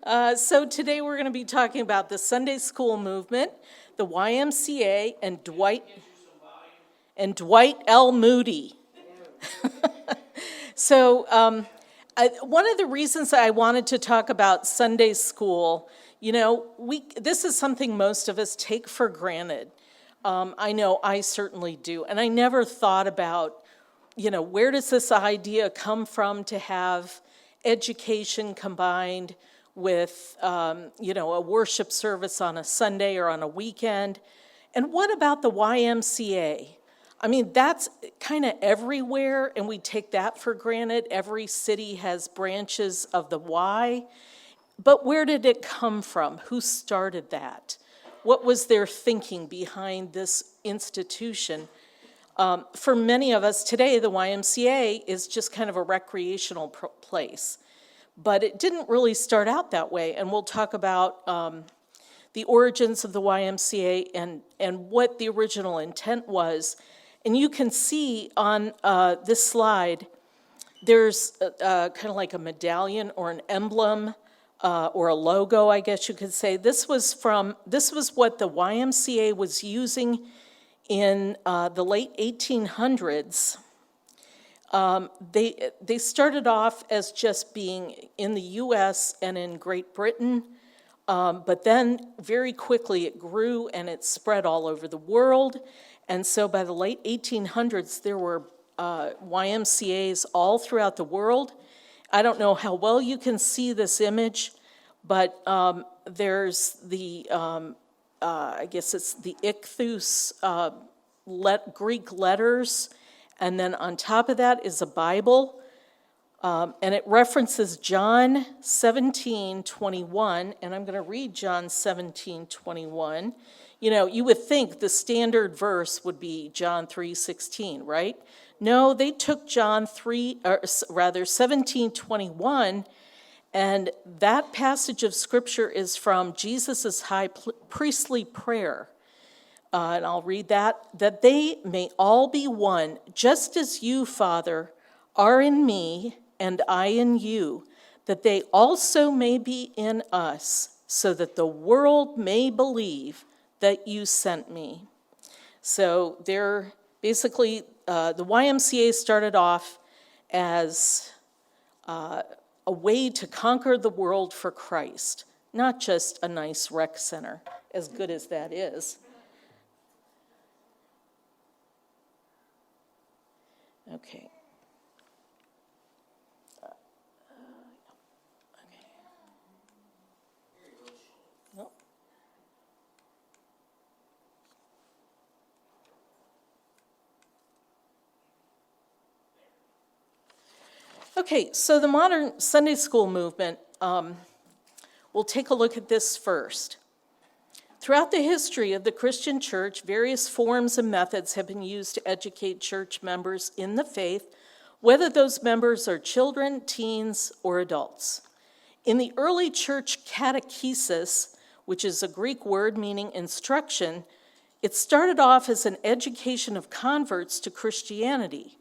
So today we're going to be talking about the Sunday school movement, the YMCA, and Dwight L. Moody. So one of the reasons I wanted to talk about Sunday school, this is something most of us take for granted. I know I certainly do, and I never thought about, where does this idea come from to have education combined with, a worship service on a Sunday or on a weekend. And what about the YMCA? I mean, that's kind of everywhere, and we take that for granted. Every city has branches of the Y. But where did it come from? Who started that? What was their thinking behind this institution? For many of us today, the YMCA is just kind of a recreational place. But it didn't really start out that way, and we'll talk about the origins of the YMCA and what the original intent was. And you can see on this slide, there's kind of like a medallion or an emblem or a logo, I guess you could say. This was what the YMCA was using in the late 1800s. They started off as just being in the U.S. and in Great Britain, but then very quickly it grew and it spread all over the world. And so by the late 1800s, there were YMCAs all throughout the world. I don't know how well you can see this image, but there's the, I guess it's the ichthus Greek letters. And then on top of that is a Bible, and it references John 17:21, and I'm going to read John 17:21. You would think the standard verse would be John 3:16, right? No, they took John 17:21, and that passage of Scripture is from Jesus' high priestly prayer. And I'll read that they may all be one, just as you, Father, are in me and I in you, that they also may be in us, so that the world may believe that you sent me. So they're basically, the YMCA started off as a way to conquer the world for Christ, not just a nice rec center, as good as that is. Okay. Nope. Okay, so the modern Sunday school movement, we'll take a look at this first. Throughout the history of the Christian church, various forms and methods have been used to educate church members in the faith, whether those members are children, teens, or adults. In the early church catechesis, which is a Greek word meaning instruction, it started off as an education of converts to Christianity.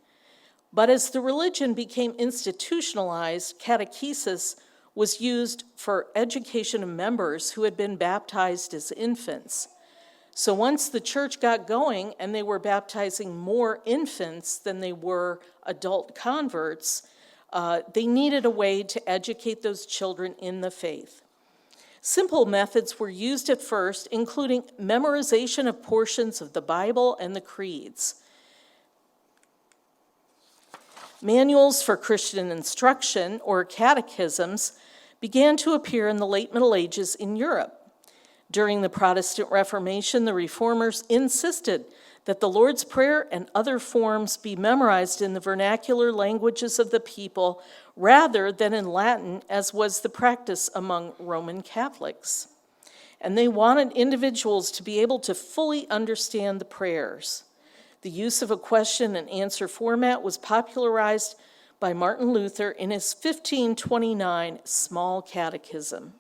But as the religion became institutionalized, catechesis was used for education of members who had been baptized as infants. So once the church got going and they were baptizing more infants than they were adult converts, they needed a way to educate those children in the faith. Simple methods were used at first, including memorization of portions of the Bible and the creeds. Manuals for Christian instruction, or catechisms, began to appear in the late Middle Ages in Europe. During the Protestant Reformation, the Reformers insisted that the Lord's Prayer and other forms be memorized in the vernacular languages of the people rather than in Latin, as was the practice among Roman Catholics. And they wanted individuals to be able to fully understand the prayers. The use of a question and answer format was popularized by Martin Luther in his 1529 Small Catechism.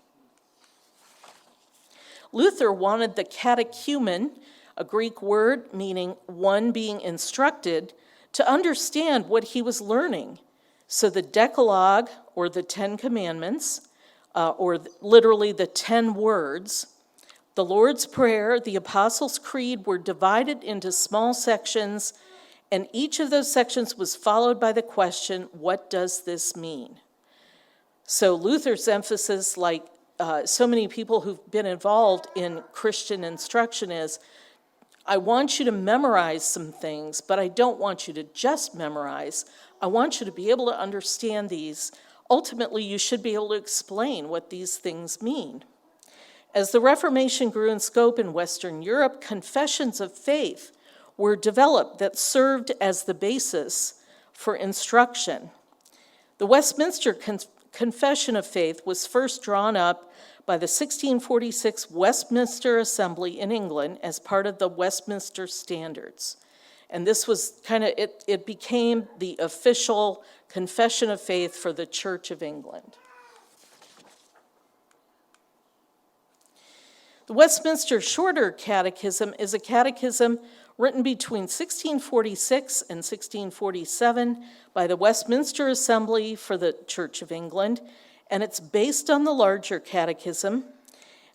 Luther wanted the catechumen, a Greek word meaning one being instructed, to understand what he was learning. So the Decalogue, or the Ten Commandments, literally the 10 words. The Lord's Prayer, the Apostles' Creed were divided into small sections, and each of those sections was followed by the question, what does this mean? So Luther's emphasis, like so many people who've been involved in Christian instruction, is I want you to memorize some things, but I don't want you to just memorize. I want you to be able to understand these. Ultimately, you should be able to explain what these things mean. As the Reformation grew in scope in Western Europe, confessions of faith were developed that served as the basis for instruction. The Westminster Confession of Faith was first drawn up by the 1646 Westminster Assembly in England as part of the Westminster Standards. And this was it became the official confession of faith for the Church of England. The Westminster Shorter Catechism is a catechism written between 1646 and 1647 by the Westminster Assembly for the Church of England, and it's based on the larger catechism.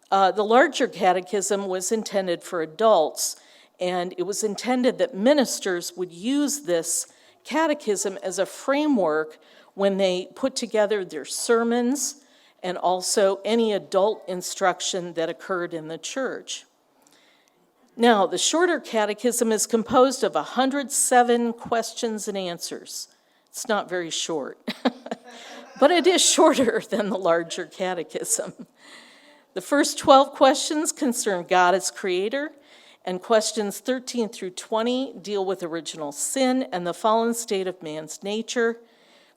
The larger catechism was intended for adults, and it was intended that ministers would use this catechism as a framework when they put together their sermons and also any adult instruction that occurred in the church. Now, the shorter catechism is composed of 107 questions and answers. It's not very short, but it is shorter than the larger catechism. The first 12 questions concern God as creator, and questions 13 through 20 deal with original sin and the fallen state of man's nature.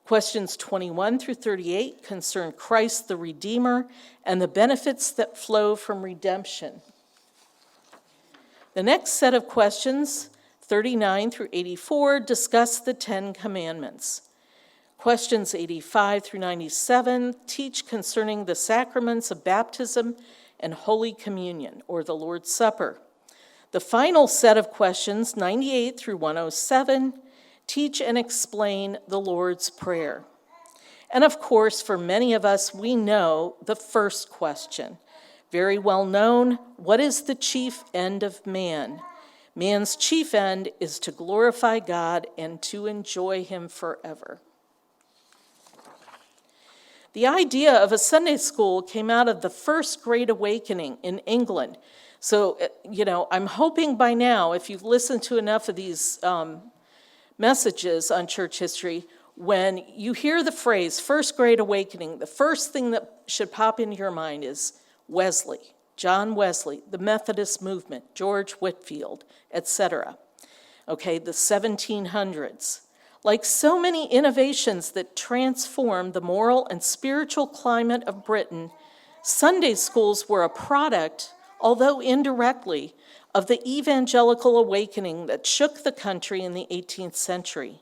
Questions 21 through 38 concern Christ the Redeemer and the benefits that flow from redemption. The next set of questions, 39 through 84, discuss the 10 Commandments. Questions 85 through 97 teach concerning the sacraments of baptism and Holy Communion, or the Lord's Supper. The final set of questions, 98 through 107, teach and explain the Lord's Prayer. And of course, for many of us, we know the first question. Very well known, what is the chief end of man? Man's chief end is to glorify God and to enjoy him forever. The idea of a Sunday school came out of the First Great Awakening in England. So, I'm hoping by now, if you've listened to enough of these messages on church history, when you hear the phrase First Great Awakening, the first thing that should pop into your mind is Wesley, John Wesley, the Methodist movement, George Whitefield, etc. Okay, the 1700s. Like so many innovations that transformed the moral and spiritual climate of Britain, Sunday schools were a product, although indirectly, of the evangelical awakening that shook the country in the 18th century.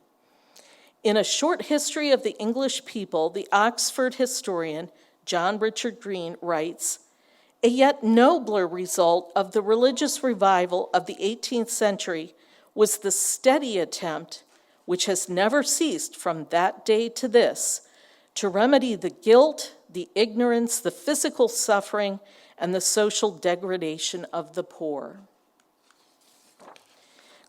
In A Short History of the English People, the Oxford historian John Richard Green writes, "A yet nobler result of the religious revival of the 18th century was the steady attempt, which has never ceased from that day to this, to remedy the guilt, the ignorance, the physical suffering, and the social degradation of the poor."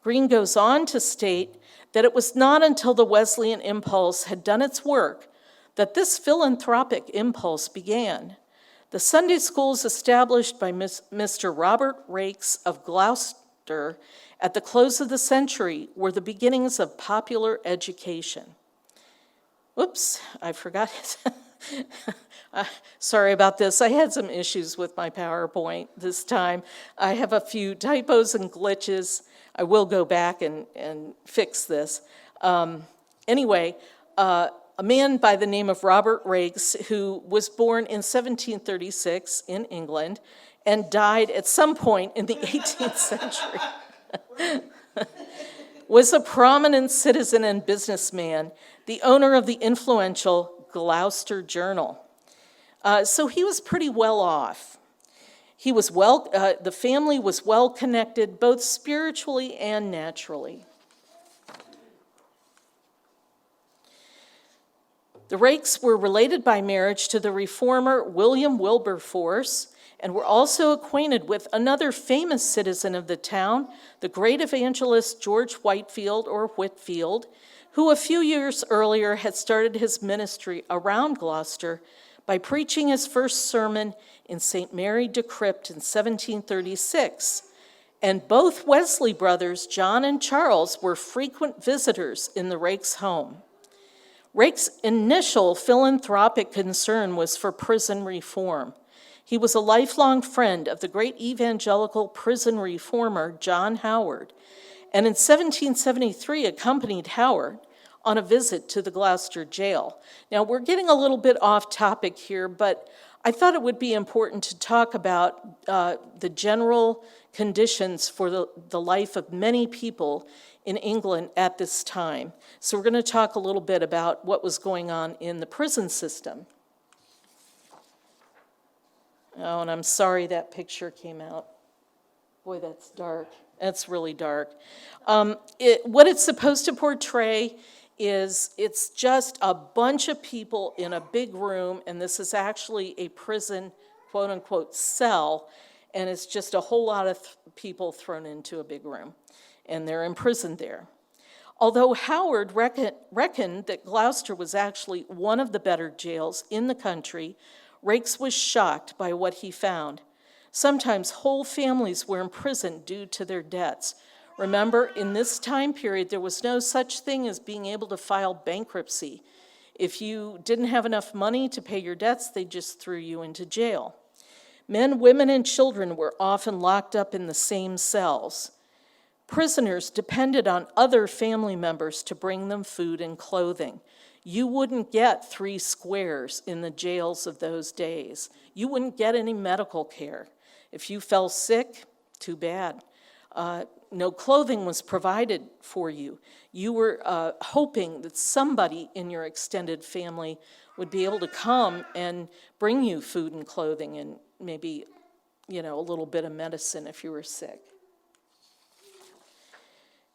Green goes on to state that it was not until the Wesleyan impulse had done its work that this philanthropic impulse began. The Sunday schools established by Mr. Robert Raikes of Gloucester at the close of the century were the beginnings of popular education. Whoops, I forgot it. Sorry about this. I had some issues with my PowerPoint this time. I have a few typos and glitches. I will go back and fix this. Anyway, a man by the name of Robert Raikes, who was born in 1736 in England and died at some point in the 18th century, was a prominent citizen and businessman, the owner of the influential Gloucester Journal. So he was pretty well off. The family was well connected, both spiritually and naturally. The Rakes were related by marriage to the reformer William Wilberforce, and were also acquainted with another famous citizen of the town, the great evangelist George Whitefield, who a few years earlier had started his ministry around Gloucester by preaching his first sermon in St. Mary de Crypt in 1736. And both Wesley brothers, John and Charles, were frequent visitors in the Rakes' home. Rake's initial philanthropic concern was for prison reform. He was a lifelong friend of the great evangelical prison reformer John Howard, and in 1773 accompanied Howard on a visit to the Gloucester jail. Now, we're getting a little bit off topic here, but I thought it would be important to talk about the general conditions for the life of many people in England at this time. So we're going to talk a little bit about what was going on in the prison system. Oh, and I'm sorry that picture came out. Boy, that's dark. That's really dark. What it's supposed to portray is it's just a bunch of people in a big room, and this is actually a prison, quote-unquote, cell, and it's just a whole lot of people thrown into a big room, and they're imprisoned there. Although Howard reckoned that Gloucester was actually one of the better jails in the country, Rakes was shocked by what he found. Sometimes whole families were imprisoned due to their debts. Remember, in this time period, there was no such thing as being able to file bankruptcy. If you didn't have enough money to pay your debts, they just threw you into jail. Men, women, and children were often locked up in the same cells. Prisoners depended on other family members to bring them food and clothing. You wouldn't get 3 squares in the jails of those days. You wouldn't get any medical care. If you fell sick, too bad. No clothing was provided for you. You were hoping that somebody in your extended family would be able to come and bring you food and clothing and maybe, a little bit of medicine if you were sick.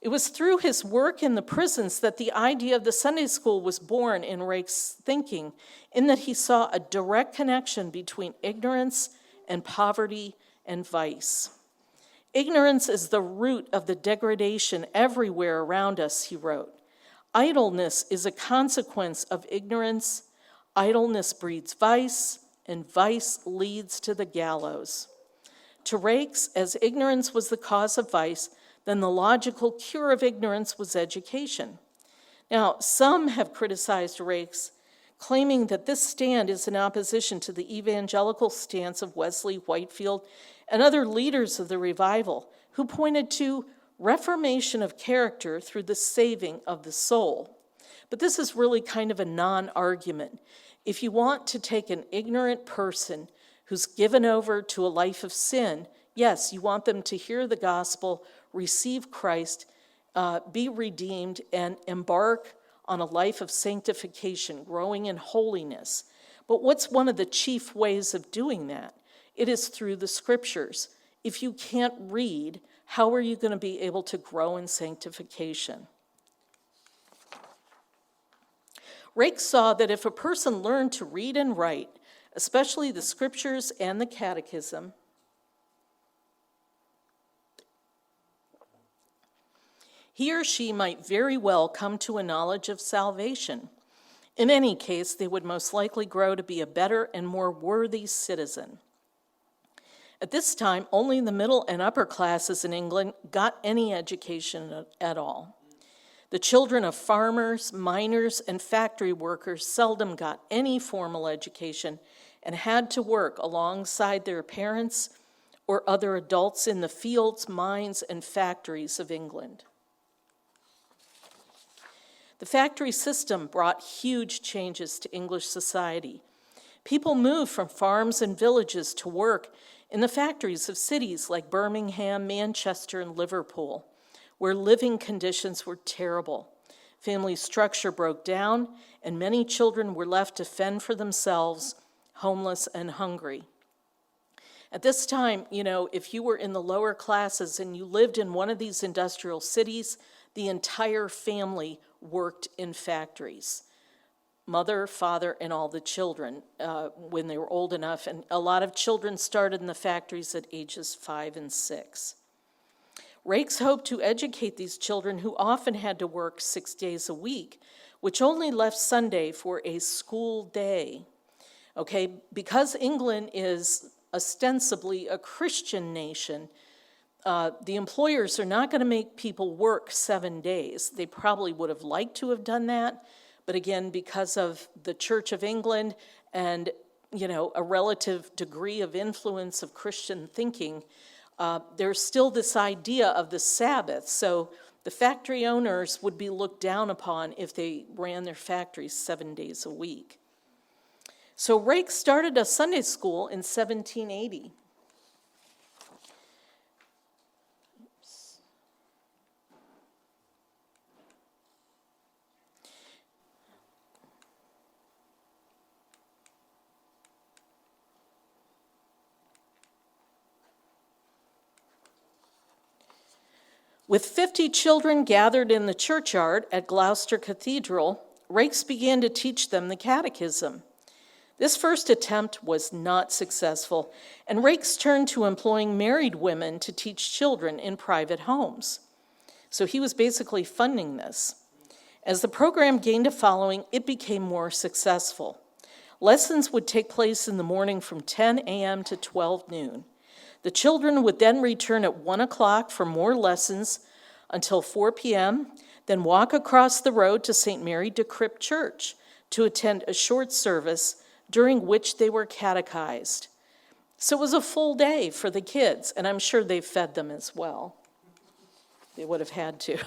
It was through his work in the prisons that the idea of the Sunday school was born in Rake's thinking, in that he saw a direct connection between ignorance and poverty and vice. Ignorance is the root of the degradation everywhere around us, he wrote. Idleness is a consequence of ignorance. Idleness breeds vice, and vice leads to the gallows. To Rakes, as ignorance was the cause of vice, then the logical cure of ignorance was education. Now, some have criticized Rakes, claiming that this stand is in opposition to the evangelical stance of Wesley, Whitefield, and other leaders of the revival, who pointed to reformation of character through the saving of the soul. But this is really kind of a non-argument. If you want to take an ignorant person who's given over to a life of sin, yes, you want them to hear the gospel, receive Christ, be redeemed, and embark on a life of sanctification, growing in holiness. But what's one of the chief ways of doing that? It is through the scriptures. If you can't read, how are you going to be able to grow in sanctification? Rake saw that if a person learned to read and write, especially the scriptures and the catechism, he or she might very well come to a knowledge of salvation. In any case, they would most likely grow to be a better and more worthy citizen. At this time, only the middle and upper classes in England got any education at all. The children of farmers, miners, and factory workers seldom got any formal education and had to work alongside their parents or other adults in the fields, mines, and factories of England. The factory system brought huge changes to English society. People moved from farms and villages to work in the factories of cities like Birmingham, Manchester, and Liverpool, where living conditions were terrible. Family structure broke down, and many children were left to fend for themselves, homeless and hungry. At this time, if you were in the lower classes and you lived in one of these industrial cities, the entire family worked in factories. mother, father, and all the children when they were old enough. And a lot of children started in the factories at ages 5 and 6. Rakes hoped to educate these children who often had to work 6 days a week, which only left Sunday for a school day. Okay, because England is ostensibly a Christian nation, the employers are not going to make people work 7 days. They probably would have liked to have done that, but again, because of the Church of England and, a relative degree of influence of Christian thinking, there's still this idea of the Sabbath. So the factory owners would be looked down upon if they ran their factories 7 days a week. So Rakes started a Sunday school in 1780. With 50 children gathered in the churchyard at Gloucester Cathedral, Rakes began to teach them the catechism. This first attempt was not successful, and Rakes turned to employing married women to teach children in private homes. So he was basically funding this. As the program gained a following, it became more successful. Lessons would take place in the morning from 10 a.m. to 12 noon. The children would then return at 1 o'clock for more lessons until 4 p.m., then walk across the road to St. Mary de Crypt Church to attend a short service during which they were catechized. So it was a full day for the kids, and I'm sure they fed them as well. They would have had to.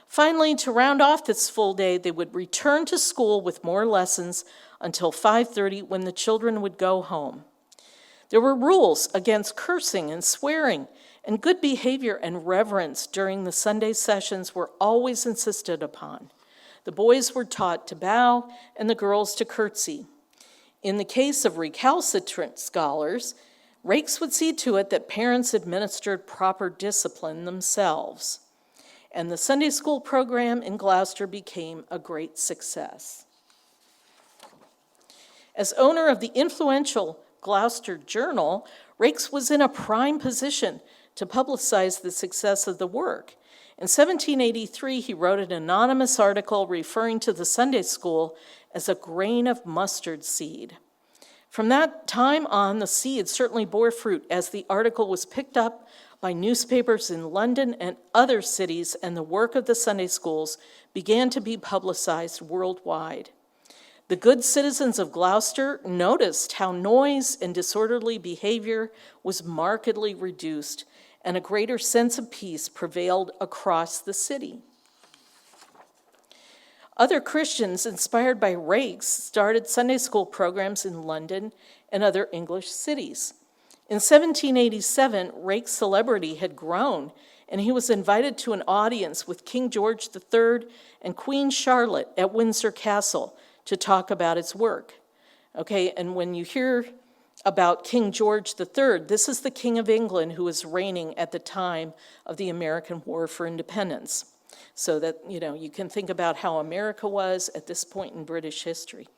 Finally, to round off this full day, they would return to school with more lessons until 5:30 when the children would go home. There were rules against cursing and swearing, and good behavior and reverence during the Sunday sessions were always insisted upon. The boys were taught to bow and the girls to curtsy. In the case of recalcitrant scholars, Rakes would see to it that parents administered proper discipline themselves. And the Sunday school program in Gloucester became a great success. As owner of the influential Gloucester Journal, Rakes was in a prime position to publicize the success of the work. In 1783, he wrote an anonymous article referring to the Sunday school as a grain of mustard seed. From that time on, the seed certainly bore fruit, as the article was picked up by newspapers in London and other cities, and the work of the Sunday schools began to be publicized worldwide. The good citizens of Gloucester noticed how noise and disorderly behavior was markedly reduced, and a greater sense of peace prevailed across the city. Other Christians, inspired by Rakes, started Sunday school programs in London and other English cities. In 1787, Rakes' celebrity had grown, and he was invited to an audience with King George III and Queen Charlotte at Windsor Castle to talk about his work. Okay, and when you hear about King George III, this is the King of England who was reigning at the time of the American War for Independence. So that, you can think about how America was at this point in British history.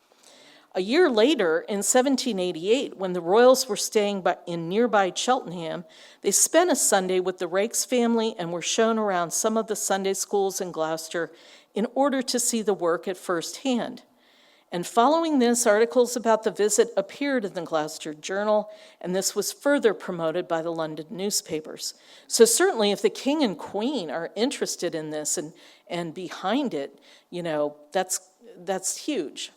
A year later, in 1788, when the royals were staying in nearby Cheltenham, they spent a Sunday with the Rakes family and were shown around some of the Sunday schools in Gloucester in order to see the work at first hand. And following this, articles about the visit appeared in the Gloucester Journal, and this was further promoted by the London newspapers. So certainly if the king and queen are interested in this and behind it, that's huge.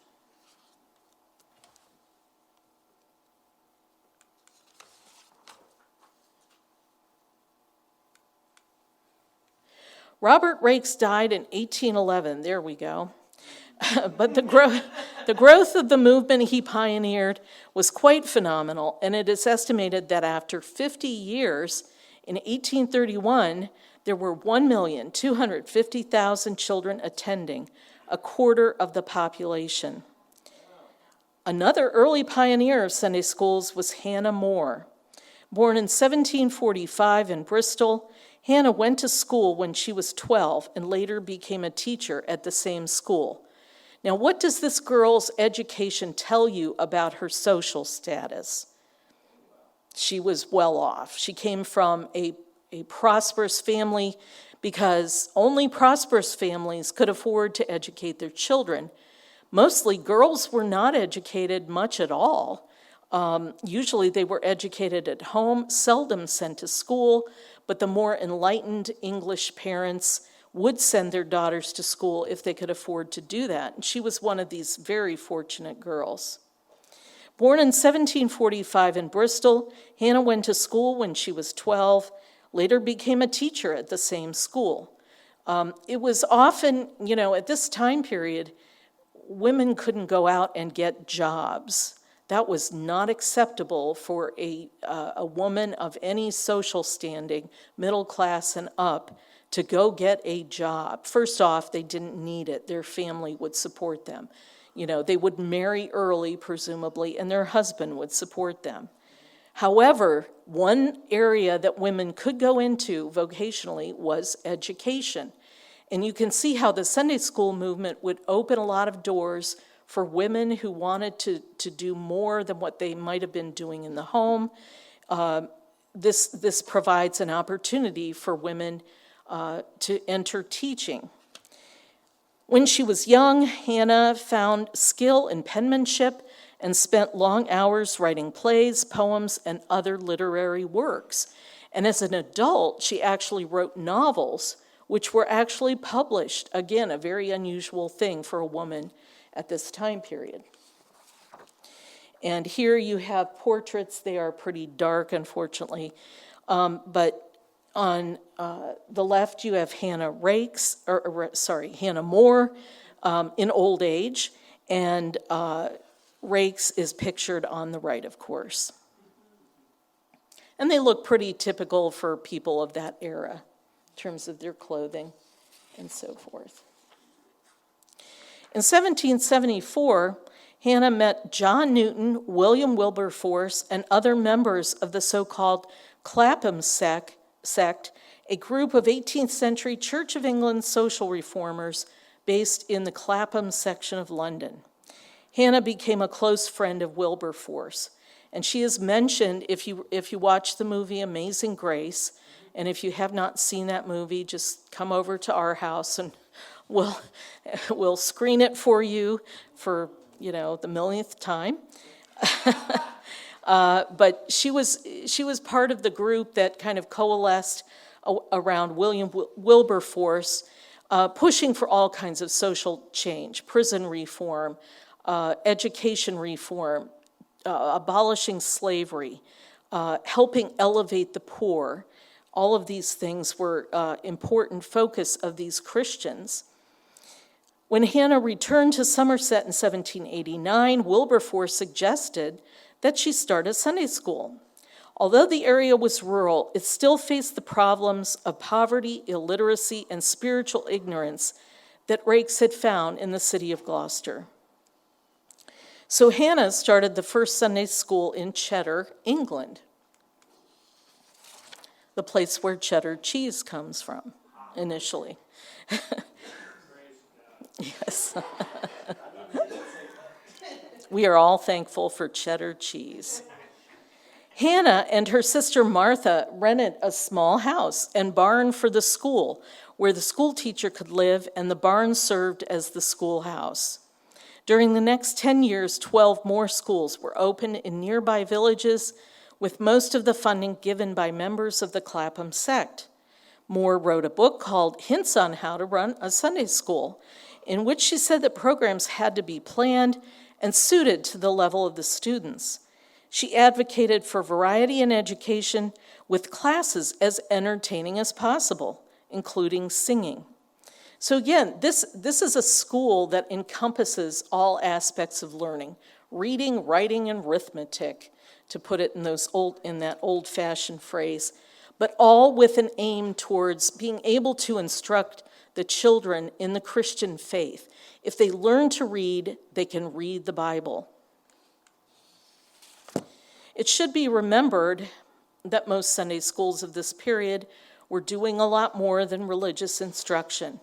Robert Rakes died in 1811. There we go. But the growth of the movement he pioneered was quite phenomenal, and it is estimated that after 50 years, in 1831, there were 1,250,000 children attending, a quarter of the population. Another early pioneer of Sunday schools was Hannah More. Born in 1745 in Bristol, Hannah went to school when she was 12 and later became a teacher at the same school. Now, what does this girl's education tell you about her social status? She was well off. She came from a prosperous family because only prosperous families could afford to educate their children. Mostly girls were not educated much at all. Usually they were educated at home, seldom sent to school, but the more enlightened English parents would send their daughters to school if they could afford to do that. And she was one of these very fortunate girls. Born in 1745 in Bristol, Hannah went to school when she was 12, later became a teacher at the same school. It was often, at this time period, women couldn't go out and get jobs. That was not acceptable for a woman of any social standing, middle class and up, to go get a job. First off, they didn't need it. Their family would support them. They would marry early, presumably, and their husband would support them. However, one area that women could go into vocationally was education. And you can see how the Sunday school movement would open a lot of doors for women who wanted to do more than what they might have been doing in the home. This provides an opportunity for women to enter teaching. When she was young, Hannah found skill in penmanship and spent long hours writing plays, poems, and other literary works. And as an adult, she actually wrote novels, which were actually published. Again, a very unusual thing for a woman at this time period. And here you have portraits. They are pretty dark, unfortunately. But on the left, you have Hannah More in old age, and Rakes is pictured on the right, of course. And they look pretty typical for people of that era in terms of their clothing and so forth. In 1774, Hannah met John Newton, William Wilberforce, and other members of the so-called Clapham sect, a group of 18th century Church of England social reformers based in the Clapham section of London. Hannah became a close friend of Wilberforce, and she is mentioned, if you watch the movie Amazing Grace, and if you have not seen that movie, just come over to our house and we'll screen it for you for, the millionth time. But she was part of the group that kind of coalesced around William Wilberforce, pushing for all kinds of social change, prison reform, education reform, abolishing slavery, helping elevate the poor. All of these things were important focus of these Christians. When Hannah returned to Somerset in 1789, Wilberforce suggested that she start a Sunday school. Although the area was rural, it still faced the problems of poverty, illiteracy, and spiritual ignorance that Rakes had found in the city of Gloucester. So Hannah started the first Sunday school in Cheddar, England, the place where cheddar cheese comes from initially. Yes. We are all thankful for cheddar cheese. Hannah and her sister Martha rented a small house and barn for the school, where the school teacher could live, and the barn served as the schoolhouse. During the next 10 years, 12 more schools were opened in nearby villages, with most of the funding given by members of the Clapham sect. Moore wrote a book called Hints on How to Run a Sunday School, in which she said that programs had to be planned and suited to the level of the students. She advocated for variety in education, with classes as entertaining as possible, including singing. So again, this is a school that encompasses all aspects of learning: reading, writing, and arithmetic, to put it in that old-fashioned phrase, but all with an aim towards being able to instruct the children in the Christian faith. If they learn to read, they can read the Bible. It should be remembered that most Sunday schools of this period were doing a lot more than religious instruction.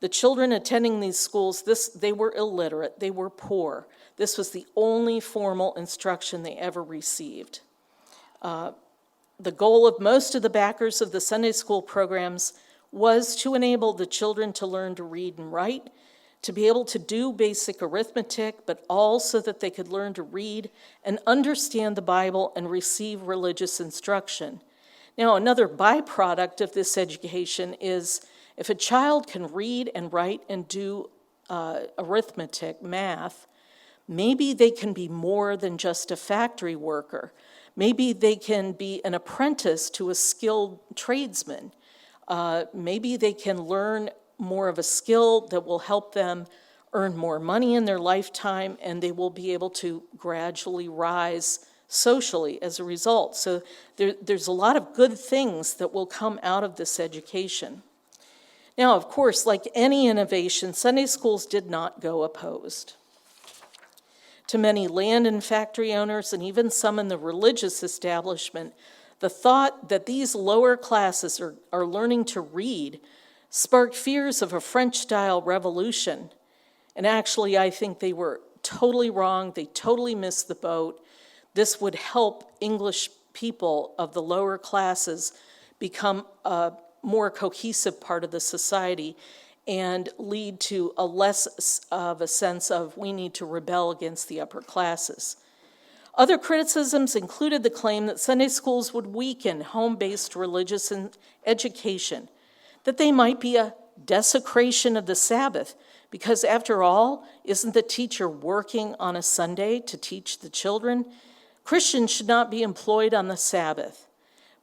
The children attending these schools, they were illiterate, they were poor. This was the only formal instruction they ever received. The goal of most of the backers of the Sunday school programs was to enable the children to learn to read and write, to be able to do basic arithmetic, but also that they could learn to read and understand the Bible and receive religious instruction. Now, another byproduct of this education is if a child can read and write and do arithmetic, math, maybe they can be more than just a factory worker. Maybe they can be an apprentice to a skilled tradesman. Maybe they can learn more of a skill that will help them earn more money in their lifetime, and they will be able to gradually rise socially as a result. So there's a lot of good things that will come out of this education. Now, of course, like any innovation, Sunday schools did not go opposed. To many land and factory owners, and even some in the religious establishment, the thought that these lower classes are learning to read sparked fears of a French-style revolution. And actually, I think they were totally wrong. They totally missed the boat. This would help English people of the lower classes become a more cohesive part of the society and lead to a less of a sense of we need to rebel against the upper classes. Other criticisms included the claim that Sunday schools would weaken home-based religious education, that they might be a desecration of the Sabbath, because after all, isn't the teacher working on a Sunday to teach the children? Christians should not be employed on the Sabbath.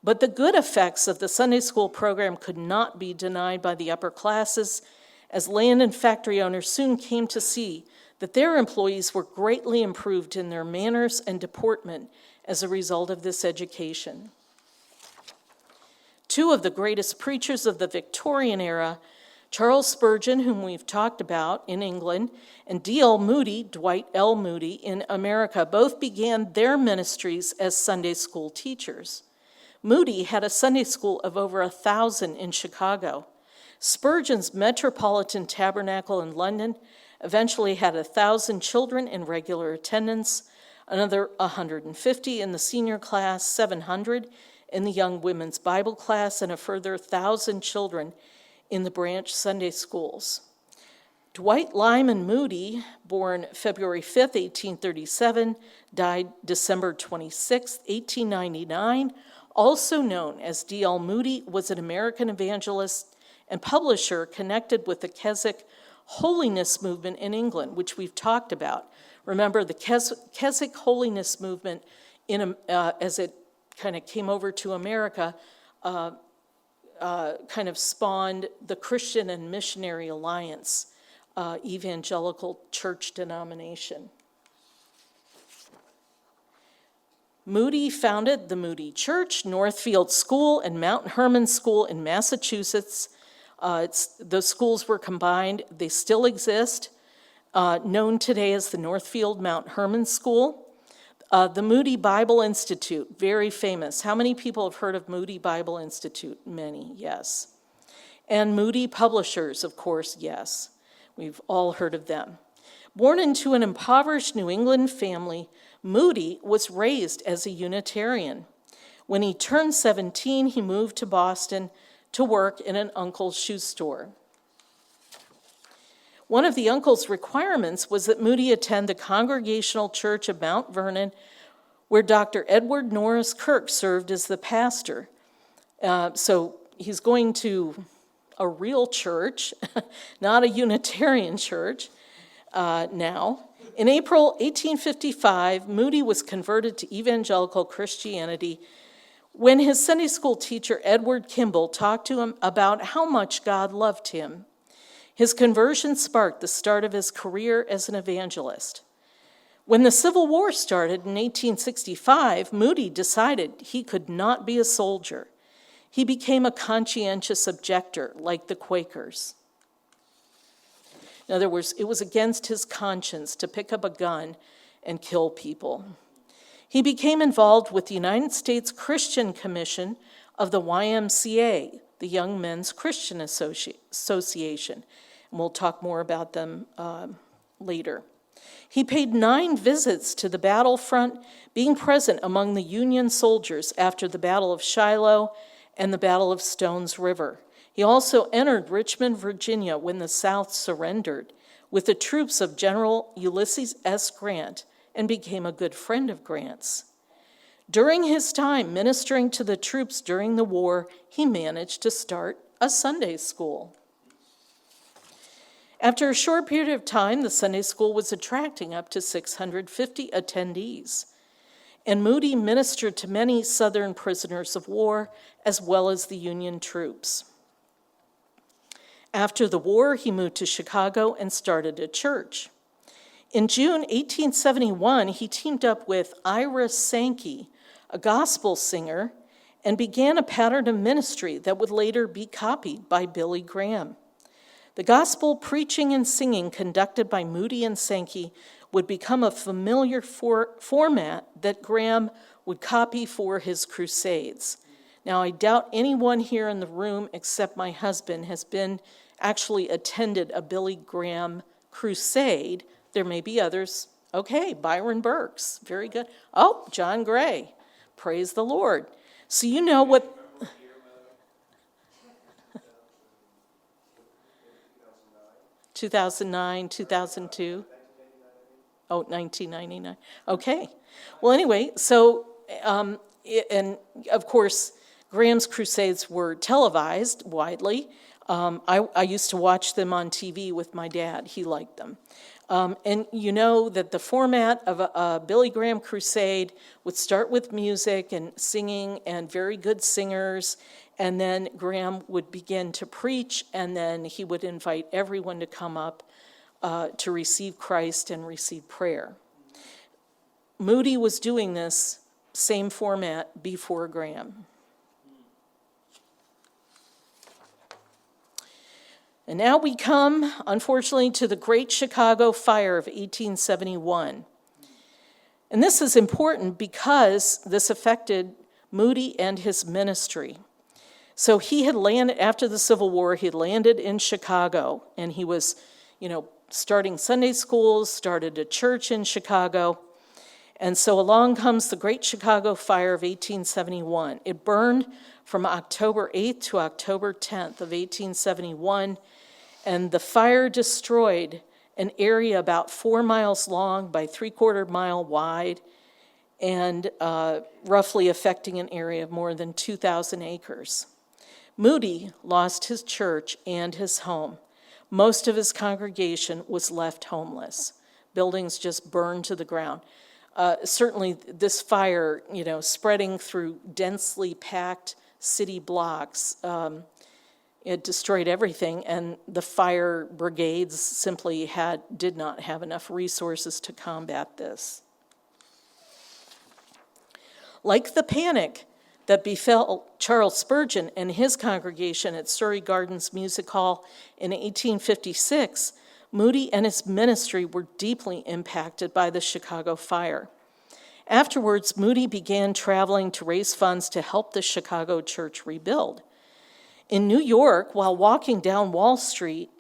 But the good effects of the Sunday school program could not be denied by the upper classes, as land and factory owners soon came to see that their employees were greatly improved in their manners and deportment as a result of this education. Two of the greatest preachers of the Victorian era, Charles Spurgeon, whom we've talked about in England, and D.L. Moody, Dwight L. Moody, in America, both began their ministries as Sunday school teachers. Moody had a Sunday school of over 1,000 in Chicago. Spurgeon's Metropolitan Tabernacle in London eventually had 1,000 children in regular attendance, another 150 in the senior class, 700 in the young women's Bible class, and a further 1,000 children in the branch Sunday schools. Dwight Lyman Moody, born February 5th, 1837, died December 26th, 1899, also known as D.L. Moody, was an American evangelist and publisher connected with the Keswick holiness movement in England, which we've talked about. Remember, the Keswick holiness movement, as it kind of came over to America, kind of spawned the Christian and Missionary Alliance evangelical church denomination. Moody founded the Moody Church, Northfield School, and Mount Hermon School in Massachusetts. Those schools were combined. They still exist, known today as the Northfield Mount Hermon School. The Moody Bible Institute, very famous. How many people have heard of Moody Bible Institute? Many, yes. And Moody Publishers, of course, yes. We've all heard of them. Born into an impoverished New England family, Moody was raised as a Unitarian. When he turned 17, he moved to Boston to work in an uncle's shoe store. One of the uncle's requirements was that Moody attend the Congregational Church of Mount Vernon, where Dr. Edward Norris Kirk served as the pastor. So he's going to a real church, not a Unitarian church now. In April 1855, Moody was converted to evangelical Christianity when his Sunday school teacher, Edward Kimball, talked to him about how much God loved him. His conversion sparked the start of his career as an evangelist. When the Civil War started in 1865, Moody decided he could not be a soldier. He became a conscientious objector, like the Quakers. In other words, it was against his conscience to pick up a gun and kill people. He became involved with the United States Christian Commission of the YMCA, the Young Men's Christian Association, We'll talk more about them later. He paid 9 visits to the battlefront, being present among the Union soldiers after the Battle of Shiloh and the Battle of Stones River. He also entered Richmond, Virginia, when the South surrendered with the troops of General Ulysses S. Grant, and became a good friend of Grant's. During his time ministering to the troops during the war, he managed to start a Sunday school. After a short period of time, the Sunday school was attracting up to 650 attendees. And Moody ministered to many Southern prisoners of war, as well as the Union troops. After the war, he moved to Chicago and started a church. In June 1871, he teamed up with Ira Sankey, a gospel singer, and began a pattern of ministry that would later be copied by Billy Graham. The gospel preaching and singing conducted by Moody and Sankey would become a familiar format that Graham would copy for his crusades. Now, I doubt anyone here in the room except my husband has actually attended a Billy Graham crusade. There may be others. Okay, Byron Burks, very good. Oh, John Gray, praise the Lord. So you know what... 2009, 2002? Oh, 1999. Okay. Well, anyway, so, and of course, Graham's crusades were televised widely. I used to watch them on TV with my dad. He liked them. And you know that the format of a Billy Graham crusade would start with music and singing and very good singers, and then Graham would begin to preach, and then he would invite everyone to come up to receive Christ and receive prayer. Moody was doing this same format before Graham. And now we come, unfortunately, to the Great Chicago Fire of 1871. And this is important because this affected Moody and his ministry. So he had landed, after the Civil War, he had landed in Chicago, and he was, starting Sunday schools, started a church in Chicago. And so along comes the Great Chicago Fire of 1871. It burned from October 8th to October 10th of 1871, and the fire destroyed an area about 4 miles long by 3/4 mile wide, and roughly affecting an area of more than 2,000 acres. Moody lost his church and his home. Most of his congregation was left homeless. Buildings just burned to the ground. Certainly this fire, spreading through densely packed city blocks, it destroyed everything, and the fire brigades simply did not have enough resources to combat this. Like the panic that befell Charles Spurgeon and his congregation at Surrey Gardens Music Hall in 1856, Moody and his ministry were deeply impacted by the Chicago fire. Afterwards, Moody began traveling to raise funds to help the Chicago church rebuild. In New York, while walking down Wall Street,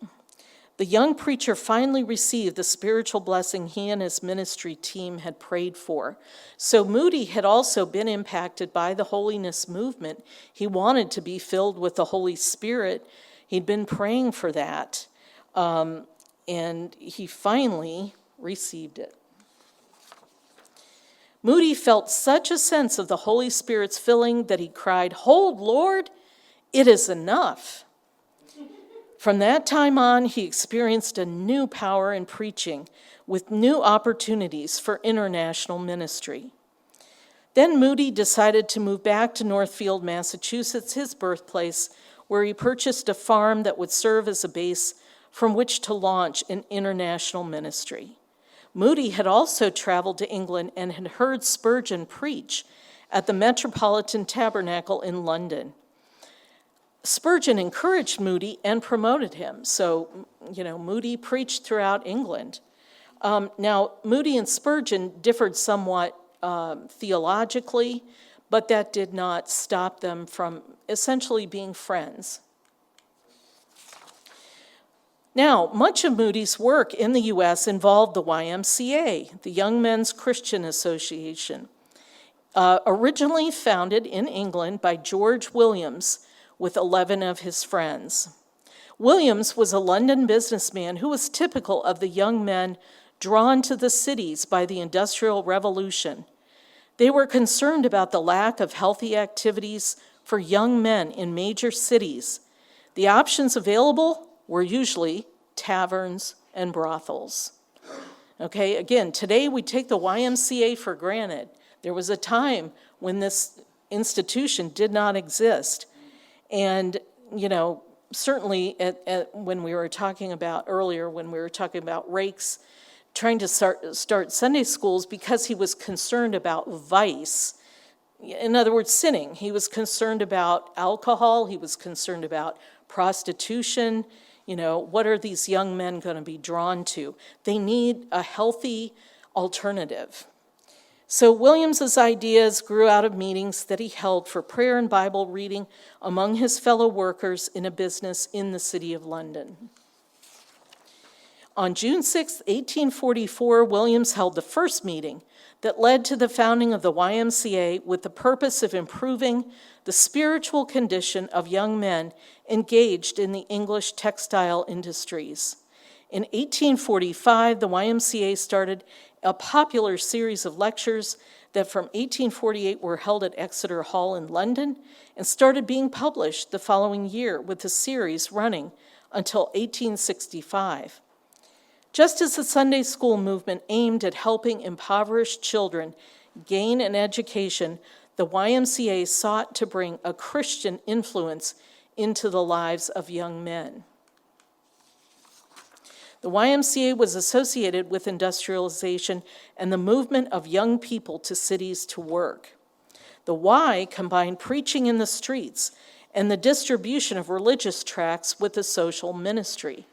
the young preacher finally received the spiritual blessing he and his ministry team had prayed for. So Moody had also been impacted by the holiness movement. He wanted to be filled with the Holy Spirit. He'd been praying for that, and he finally received it. Moody felt such a sense of the Holy Spirit's filling that he cried, "Hold, Lord, it is enough." From that time on, he experienced a new power in preaching with new opportunities for international ministry. Then Moody decided to move back to Northfield, Massachusetts, his birthplace, where he purchased a farm that would serve as a base from which to launch an international ministry. Moody had also traveled to England and had heard Spurgeon preach at the Metropolitan Tabernacle in London. Spurgeon encouraged Moody and promoted him. So, Moody preached throughout England. Now, Moody and Spurgeon differed somewhat theologically, but that did not stop them from essentially being friends. Now, much of Moody's work in the U.S. involved the YMCA, the Young Men's Christian Association, originally founded in England by George Williams with 11 of his friends. Williams was a London businessman who was typical of the young men drawn to the cities by the Industrial Revolution. They were concerned about the lack of healthy activities for young men in major cities. The options available were usually taverns and brothels. Okay, again, today we take the YMCA for granted. There was a time when this institution did not exist. And, certainly when we were talking about earlier, when we were talking about Rake's trying to start Sunday schools because he was concerned about vice, in other words, sinning. He was concerned about alcohol. He was concerned about prostitution. What are these young men going to be drawn to? They need a healthy alternative. So Williams's ideas grew out of meetings that he held for prayer and Bible reading among his fellow workers in a business in the city of London. On June 6, 1844, Williams held the first meeting that led to the founding of the YMCA with the purpose of improving the spiritual condition of young men engaged in the English textile industries. In 1845, the YMCA started a popular series of lectures that from 1848 were held at Exeter Hall in London and started being published the following year, with the series running until 1865. Just as the Sunday school movement aimed at helping impoverished children gain an education, the YMCA sought to bring a Christian influence into the lives of young men. The YMCA was associated with industrialization and the movement of young people to cities to work. The Y combined preaching in the streets and the distribution of religious tracts with the social ministry.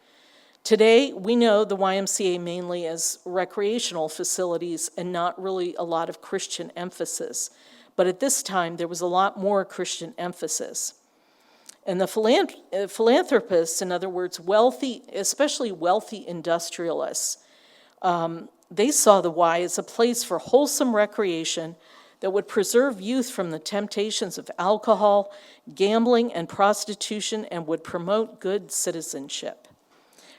Today, we know the YMCA mainly as recreational facilities and not really a lot of Christian emphasis. But at this time, there was a lot more Christian emphasis. And the philanthropists, in other words, wealthy, especially wealthy industrialists, they saw the Y as a place for wholesome recreation that would preserve youth from the temptations of alcohol, gambling, and prostitution, and would promote good citizenship.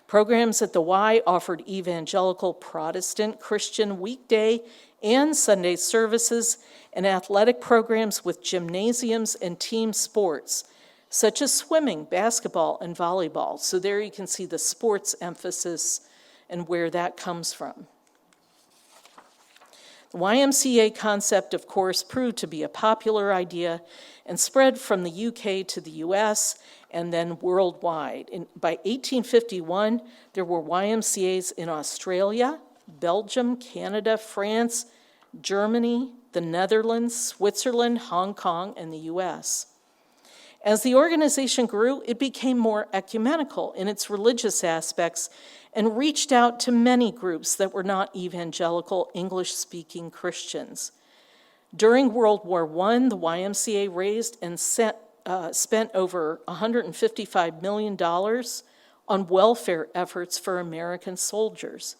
Programs at the Y offered evangelical Protestant Christian weekday and Sunday services and athletic programs with gymnasiums and team sports, such as swimming, basketball, and volleyball. So there you can see the sports emphasis and where that comes from. The YMCA concept, of course, proved to be a popular idea and spread from the UK to the US and then worldwide. By 1851, there were YMCAs in Australia, Belgium, Canada, France, Germany, the Netherlands, Switzerland, Hong Kong, and the US. As the organization grew, it became more ecumenical in its religious aspects and reached out to many groups that were not evangelical English-speaking Christians. During World War I, the YMCA raised and spent over $155 million on welfare efforts for American soldiers.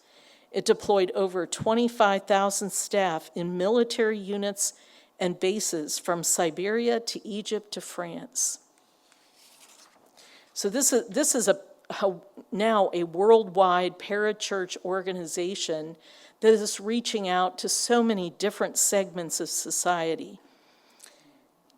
It deployed over 25,000 staff in military units and bases from Siberia to Egypt to France. So this is now a worldwide parachurch organization that is reaching out to so many different segments of society.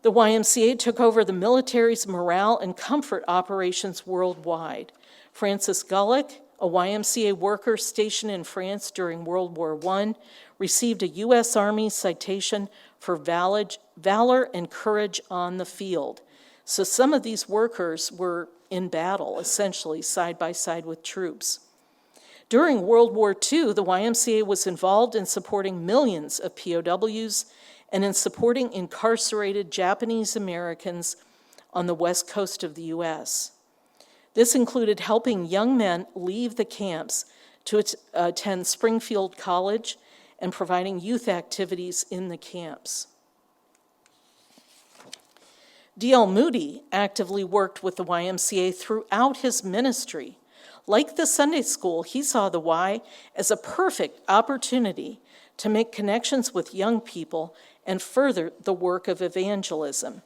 The YMCA took over the military's morale and comfort operations worldwide. Francis Gulick, a YMCA worker stationed in France during World War I, received a U.S. Army citation for valor and courage on the field. So some of these workers were in battle, essentially, side by side with troops. During World War II, the YMCA was involved in supporting millions of POWs and in supporting incarcerated Japanese Americans on the west coast of the U.S. This included helping young men leave the camps to attend Springfield College and providing youth activities in the camps. D.L. Moody actively worked with the YMCA throughout his ministry, Like the Sunday school, he saw the Y as a perfect opportunity to make connections with young people and further the work of evangelism.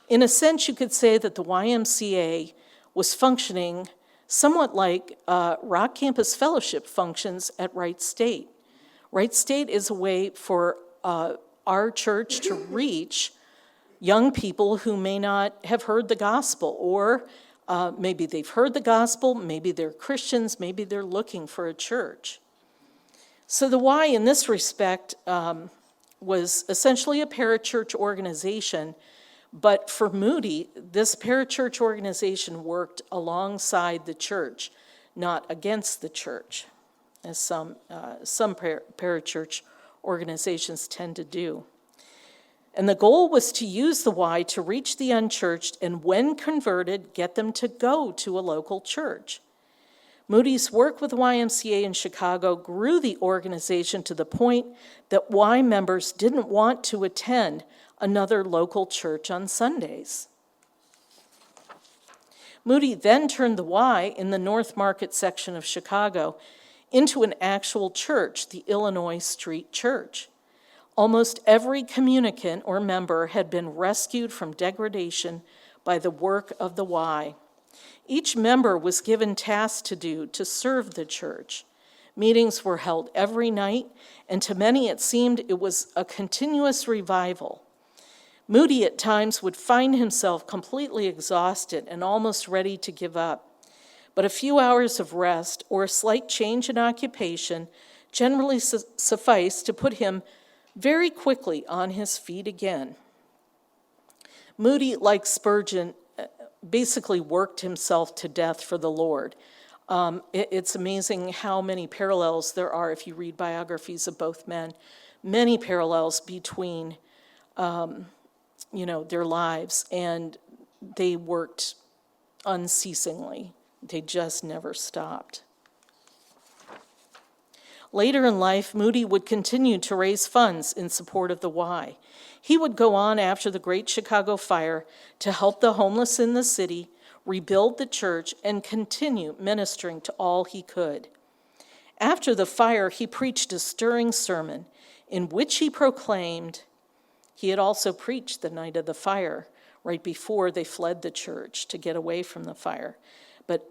In a sense, you could say that the YMCA was functioning somewhat like Rock Campus Fellowship functions at Wright State. Wright State is a way for our church to reach young people who may not have heard the gospel, or maybe they've heard the gospel, maybe they're Christians, maybe they're looking for a church. So the Y in this respect was essentially a parachurch organization, but for Moody, this parachurch organization worked alongside the church, not against the church, as some parachurch organizations tend to do. And the goal was to use the Y to reach the unchurched, and when converted, get them to go to a local church. Moody's work with the YMCA in Chicago grew the organization to the point that Y members didn't want to attend another local church on Sundays. Moody then turned the Y in the North Market section of Chicago into an actual church, the Illinois Street Church. Almost every communicant or member had been rescued from degradation by the work of the Y. Each member was given tasks to do to serve the church. Meetings were held every night, and to many it seemed it was a continuous revival. Moody at times would find himself completely exhausted and almost ready to give up. But a few hours of rest or a slight change in occupation generally sufficed to put him very quickly on his feet again. Moody, like Spurgeon, basically worked himself to death for the Lord. It's amazing how many parallels there are if you read biographies of both men. Many parallels between, their lives, and they worked unceasingly. They just never stopped. Later in life, Moody would continue to raise funds in support of the Y. He would go on after the Great Chicago Fire to help the homeless in the city, rebuild the church, and continue ministering to all he could. After the fire, he preached a stirring sermon in which he proclaimed, he had also preached the night of the fire, right before they fled the church to get away from the fire. But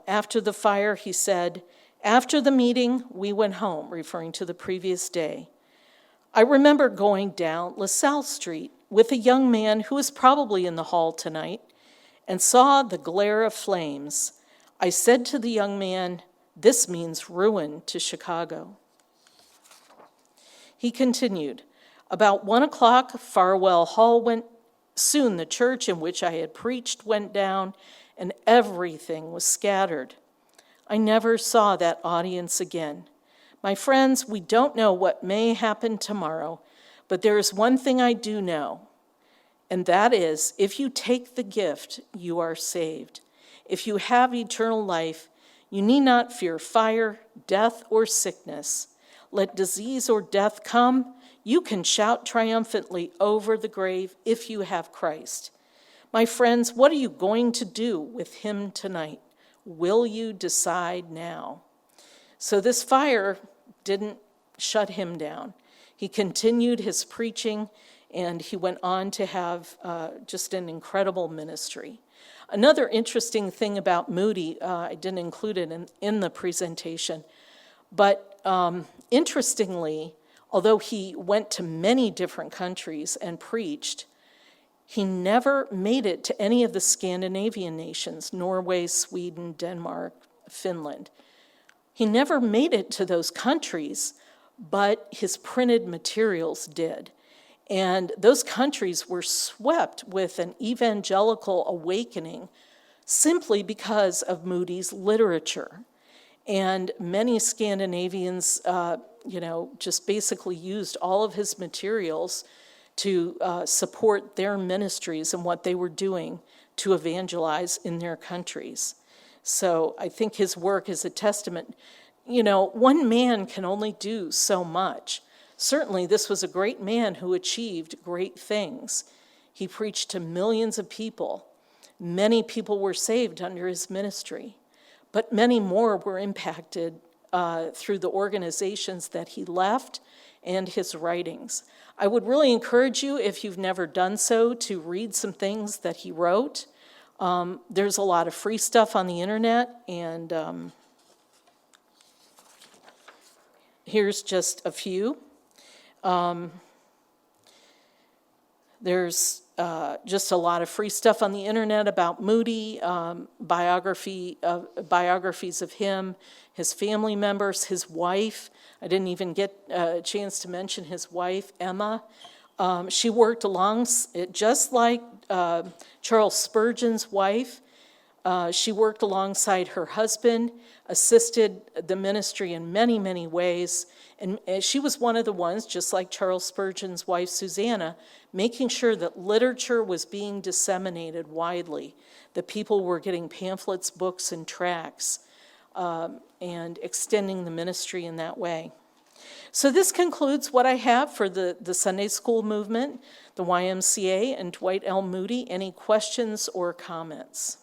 after the fire, he said, "After the meeting, we went home," referring to the previous day. "I remember going down LaSalle Street with a young man who was probably in the hall tonight and saw the glare of flames. I said to the young man, 'This means ruin to Chicago.'" He continued, "About 1 o'clock, Farwell Hall went. Soon the church in which I had preached went down, and everything was scattered. I never saw that audience again. My friends, we don't know what may happen tomorrow, but there is one thing I do know, and that is, if you take the gift, you are saved. If you have eternal life, you need not fear fire, death, or sickness. Let disease or death come, you can shout triumphantly over the grave if you have Christ. My friends, what are you going to do with him tonight? Will you decide now?" So this fire didn't shut him down. He continued his preaching, and he went on to have just an incredible ministry. Another interesting thing about Moody, I didn't include it in the presentation, but interestingly, although he went to many different countries and preached, he never made it to any of the Scandinavian nations, Norway, Sweden, Denmark, Finland. He never made it to those countries, but his printed materials did. And those countries were swept with an evangelical awakening simply because of Moody's literature. And many Scandinavians, just basically used all of his materials to support their ministries and what they were doing to evangelize in their countries. So I think his work is a testament. One man can only do so much. Certainly, this was a great man who achieved great things. He preached to millions of people. Many people were saved under his ministry. but many more were impacted through the organizations that he left and his writings. I would really encourage you, if you've never done so, to read some things that he wrote. There's a lot of free stuff on the internet, and here's just a few. There's just a lot of free stuff on the internet about Moody, biographies of him, his family members, his wife. I didn't even get a chance to mention his wife, Emma. She worked just like Charles Spurgeon's wife. She worked alongside her husband, assisted the ministry in many, many ways. And she was one of the ones, just like Charles Spurgeon's wife, Susanna, making sure that literature was being disseminated widely, that people were getting pamphlets, books, and tracts, and extending the ministry in that way. So this concludes what I have for the Sunday School movement, the YMCA, and Dwight L. Moody. Any questions or comments?